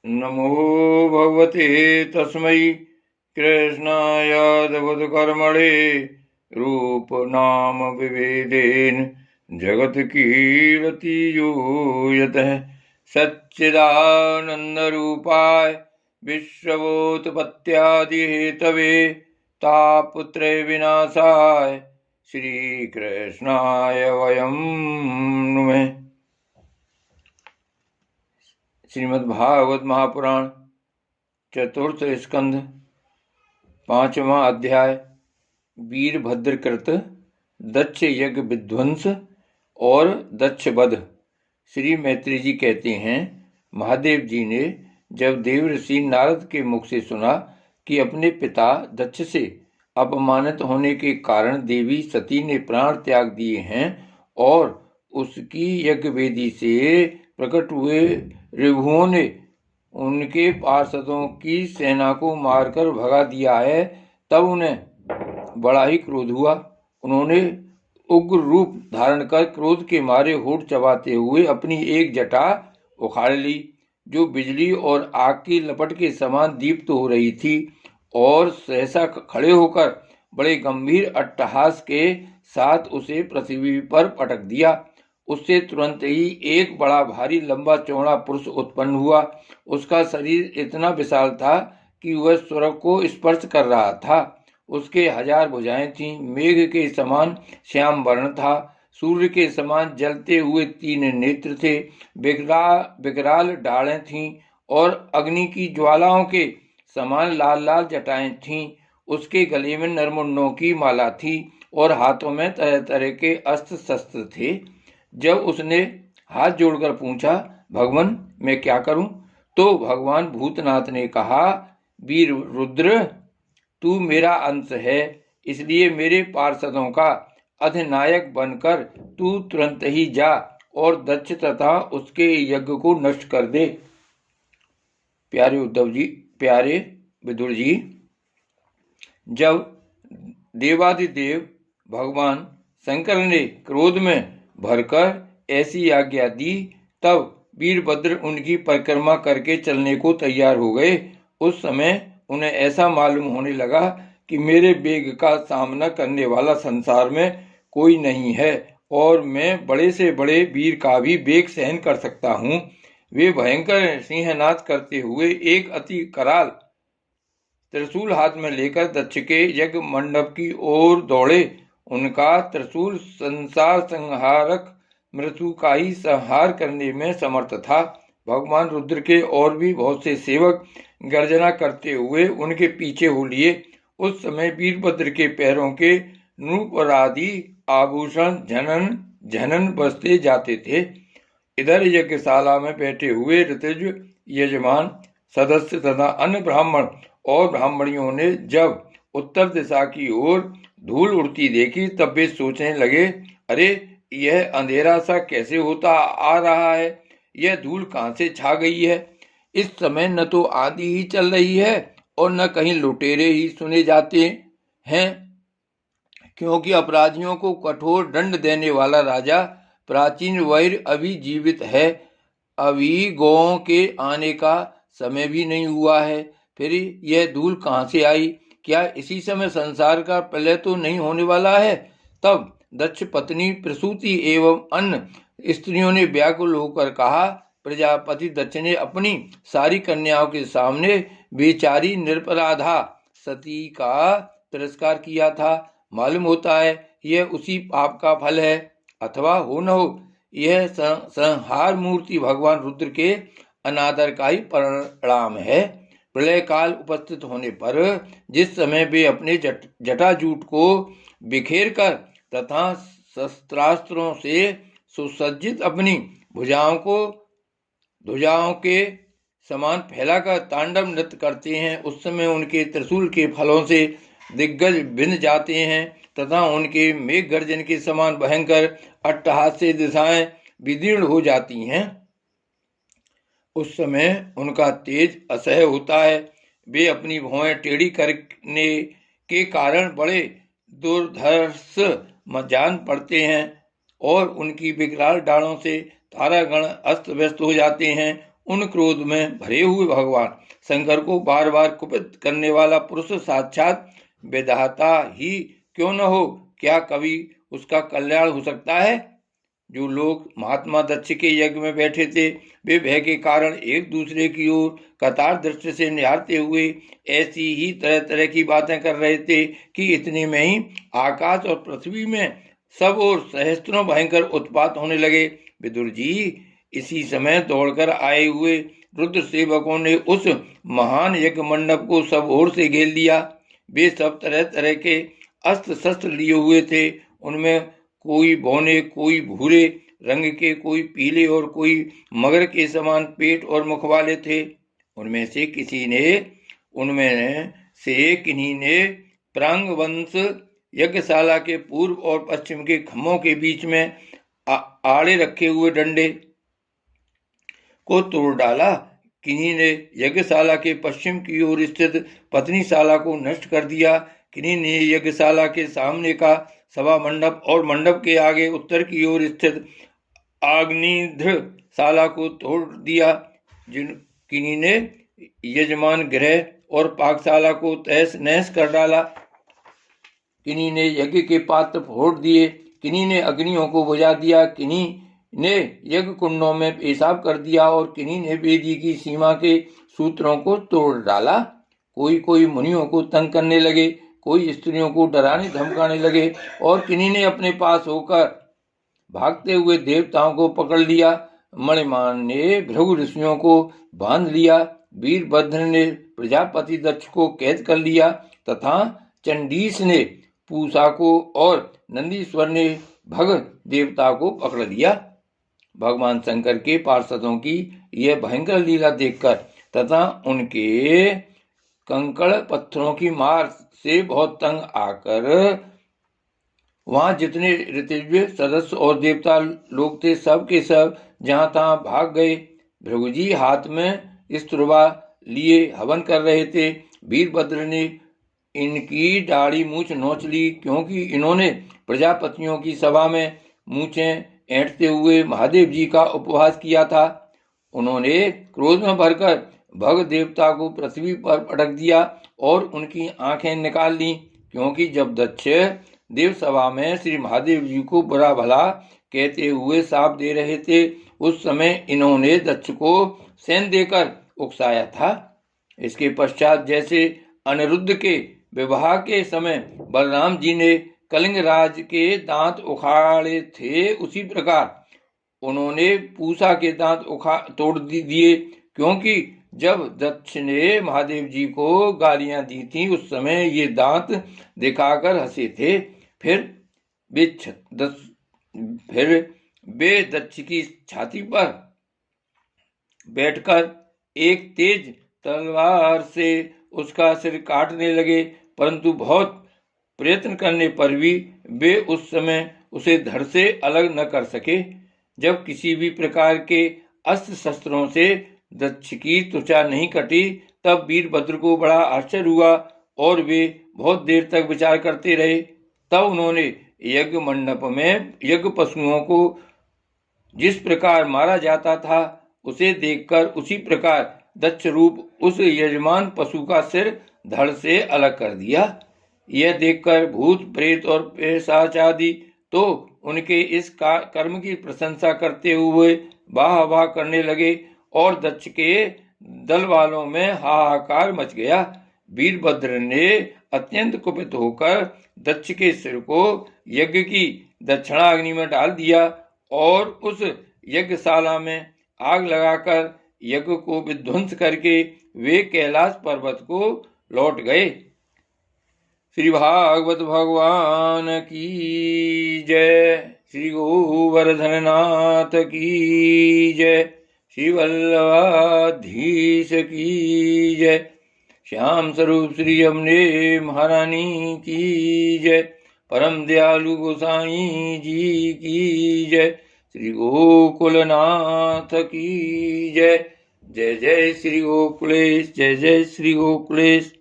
नमो भगवते तस्मै कृष्णायादवत्कर्मणे रूपनाम विभेदेन जगत्कीर्ति यूयतः सच्चिदानन्दरूपाय विश्वोत्पत्त्यादिहेतवे तापत्रय विनाशाय श्रीकृष्णाय वयं नुमः। श्रीमद्भागवत महापुराण चतुर्थ स्कंध पांचवा अध्याय वीरभद्रकृत दक्ष यज्ञ विध्वंस और दक्ष वध। श्री मैत्री जी कहते हैं, महादेव जी ने जब देवऋषि नारद के मुख से सुना कि अपने पिता दक्ष से अपमानित होने के कारण देवी सती ने प्राण त्याग दिए हैं और उसकी यज्ञ वेदी से प्रकट हुए ऋभुओं ने उनके पार्षदों की सेना को मारकर भगा दिया है, तब उन्हें बड़ा ही क्रोध हुआ। उन्होंने उग्र रूप धारण कर क्रोध के मारे होठ चबाते हुए अपनी एक जटा उखाड़ ली, जो बिजली और आग की लपट के समान दीप्त हो रही थी, और सहसा खड़े होकर बड़े गंभीर अट्टहास के साथ उसे पृथ्वी पर पटक दिया। उससे तुरंत ही एक बड़ा भारी लंबा चौड़ा पुरुष उत्पन्न हुआ। उसका शरीर इतना विशाल था कि वह स्वर्ग को स्पर्श कर रहा था। उसके 1000 भुजाएं थीं, मेघ के समान श्याम वर्ण था, सूर्य के समान जलते हुए 3 नेत्र थे, विकराल डालें थीं और अग्नि की ज्वालाओं के समान लाल लाल जटाएं थीं। उसके गले में नरमुंडों की माला थी और हाथों में तरह तरह के अस्त्र शस्त्र थे। जब उसने हाथ जोड़कर पूछा, भगवान मैं क्या करूं, तो भगवान भूतनाथ ने कहा, वीर रुद्र तू मेरा अंश है, इसलिए मेरे पार्षदों का अधिनायक बनकर तू तुरंत ही जा और दक्ष तथा उसके यज्ञ को नष्ट कर दे। प्यारे उद्धव जी, प्यारे विदुर जी, जब देवादिदेव भगवान शंकर ने क्रोध में भरकर ऐसी आज्ञा दी, तब वीरभद्र उनकी परिक्रमा करके चलने को तैयार हो गए। उस समय उन्हें ऐसा मालूम होने लगा कि मेरे वेग का सामना करने वाला संसार में कोई नहीं है और मैं बड़े से बड़े वीर का भी वेग सहन कर सकता हूँ। वे भयंकर सिंहनाद करते हुए एक अति कराल त्रिशूल हाथ में लेकर दक्ष के यज्ञ मंडप की ओर दौड़े। उनका त्रिशूल संसार संहारक मृत्यु का ही संहार करने में समर्थ था। भगवान रुद्र के और भी बहुत से सेवक गर्जना करते हुए उनके पीछे हो लिए। उस समय वीरभद्र के पैरों के नूपुर आदि आभूषण झनन झनन बजते जाते थे। इधर यज्ञशाला में बैठे हुए ऋतुज यजमान सदस्य तथा अन्य ब्राह्मण और ब्राह्मणियों ने जब उत्तर दिशा की ओर धूल उड़ती देखी, तब वे सोचने लगे, अरे यह अंधेरा सा कैसे होता आ रहा है, यह धूल कहाँ से छा गई है। इस समय न तो आंधी ही चल रही है और न कहीं लुटेरे ही सुने जाते हैं, क्योंकि अपराधियों को कठोर दंड देने वाला राजा प्राचीन वैर अभी जीवित है। अभी गौओं के आने का समय भी नहीं हुआ है, फिर यह धूल कहाँ से आई, क्या इसी समय संसार का प्रलय तो नहीं होने वाला है। तब दक्ष पत्नी प्रसूति एवं अन्य स्त्रियों ने व्याकुल होकर कहा, प्रजापति दक्ष ने अपनी सारी कन्याओं के सामने बेचारी निरपराधा सती का तिरस्कार किया था। मालूम होता है यह उसी पाप का फल है, अथवा हो न हो यह संहार मूर्ति भगवान रुद्र के अनादर का ही परिणाम है। प्रलय काल उपस्थित होने पर जिस समय वे अपने जटाजूट को बिखेर कर तथा शस्त्रास्त्रों से सुसज्जित अपनी भुजाओं को ध्वजाओं के समान फैलाकर तांडव नृत्य करते हैं, उस समय उनके त्रिशूल के फलों से दिग्गज भिन्न जाते हैं तथा उनके मेघ गर्जन के समान भयंकर अट्टहास से दिशाएं विदीर्ण हो जाती हैं। उस समय उनका तेज असह्य होता है। वे अपनी भौहें टेढ़ी करने के कारण बड़े दुर्धर्ष जान पड़ते हैं और उनकी विकराल डालों से तारागण अस्त व्यस्त हो जाते हैं उन क्रोध में भरे हुए भगवान शंकर को बार बार कुपित करने वाला पुरुष साक्षात विधाता ही क्यों न हो, क्या कभी उसका कल्याण हो सकता है? जो लोग महात्मा दक्ष के यज्ञ में बैठे थे वे भय के कारण एक दूसरे की ओर कतार दृष्टि से निहारते हुए ऐसी ही तरह तरह की बातें कर रहे थे कि इतने में ही आकाश और पृथ्वी में सब ओर सहस्त्रों भयंकर उत्पात होने लगे। विदुर जी, इसी समय दौड़कर आए हुए रुद्र सेवकों ने उस महान यज्ञ मंडप को सब ओर से घेर लिया। वे सब तरह तरह के अस्त्र शस्त्र लिए हुए थे। उनमें कोई बौने, कोई भूरे रंग के, कोई पीले और कोई मगर के समान पेट और मुख वाले थे। उनमें से किन्हीं ने प्रांगवंश यज्ञशाला के पूर्व और पश्चिम के खम्भों के बीच में आड़े रखे हुए डंडे को तोड़ डाला। किन्हीं ने यज्ञशाला के पश्चिम की ओर स्थित पत्नीशाला को नष्ट कर दिया। किन्हीं ने यज्ञशाला के सामने का सभा मंडप और मंडप के आगे उत्तर की ओर स्थित आग्निध्र शाला को तोड़ दिया। किन्हीं ने यजमान गृह और पाकशाला को तहस नहस कर डाला। किन्हीं ने यज्ञ के पात्र फोड़ दिए, किन्हीं ने अग्नियों को बुझा दिया, किन्हीं ने यज्ञ कुंडों में पेशाब कर दिया और किन्हीं ने वेदी की सीमा के सूत्रों को तोड़ डाला। कोई मुनियों को तंग करने लगे, कोई स्त्रियों को डराने धमकाने लगे और किन्हीं ने अपने पास होकर भागते हुए देवताओं को पकड़ लिया। मणिमान ने भृगु ऋषियों को बांध लिया। वीरभद्र ने प्रजापति दक्ष को कैद कर लिया तथा चंडीस ने पूषा को और नंदीश्वर ने भग देवता को पकड़ लिया। भगवान शंकर के पार्षदों की यह भयंकर लीला देखकर तथा उनके कंकड़ पत्थरों की मार से बहुत तंग आकर वहां जितने ऋतिव्य सदस्य और देवता लोग थे सब के सब जहां तहां भाग गए। भृगुजी हाथ में स्त्रुवा लिए हवन कर रहे थे। वीरभद्र ने इनकी दाढ़ी मूछ नोच ली, क्योंकि इन्होंने प्रजापतियों की सभा में मूछें ऐंठते हुए महादेव जी का उपवास किया था। उन्होंने क्रोध में भरकर भग देवता को पृथ्वी पर पटक दिया और उनकी आंखें निकाल ली, क्योंकि जब दक्ष देव सभा में श्री महादेव जी को बुरा भला कहते हुए शाप दे रहे थे उस समय इन्होंने दक्ष को सेन देकर उकसाया था। इसके पश्चात जैसे अनिरुद्ध के विवाह के समय बलराम जी ने कलिंग राज के दांत उखाड़े थे, उसी प्रकार उन्होंने पूषा के दांत तोड़ दिए, क्योंकि जब दक्ष ने महादेव जी को गालियां दी थी उस समय ये दांत दिखाकर हंसे थे। फिर वे दक्ष की छाती पर बैठकर एक तेज तलवार से उसका सिर काटने लगे, परंतु बहुत प्रयत्न करने पर भी वे उस समय उसे धड़ से अलग न कर सके। जब किसी भी प्रकार के अस्त्र शस्त्रों से दक्ष की त्वचा नहीं कटी तब वीरभद्र को बड़ा आश्चर्य हुआ और वे बहुत देर तक विचार करते रहे। तब उन्होंने यज्ञ मंडप में यज्ञ पशुओं को जिस प्रकार मारा जाता था उसे देखकर उसी प्रकार दक्ष रूप उस यजमान पशु का सिर धड़ से अलग कर दिया। यह देखकर भूत प्रेत और पिशाच आदि तो उनके इस कर्म की प्रशंसा करते हुए वाह वाह करने लगे और दक्ष के दल वालों में हाहाकार मच गया। वीरभद्र ने अत्यंत कुपित होकर दक्ष के सिर को यज्ञ की दक्षिणाग्नि में डाल दिया और उस यज्ञशाला में आग लगाकर यज्ञ को विध्वंस करके वे कैलाश पर्वत को लौट गए। श्री भागवत भगवान की जय। श्री गोवर्धन नाथ की जय। श्री वल्लभाधीश की जय। श्याम स्वरूप श्री अम्बे महारानी की जय। परम दयालु गोसाई जी की जय। श्री गोकुलनाथ की जय। जय जय श्री गोकुलेश, जय जय श्री गोकुलेश।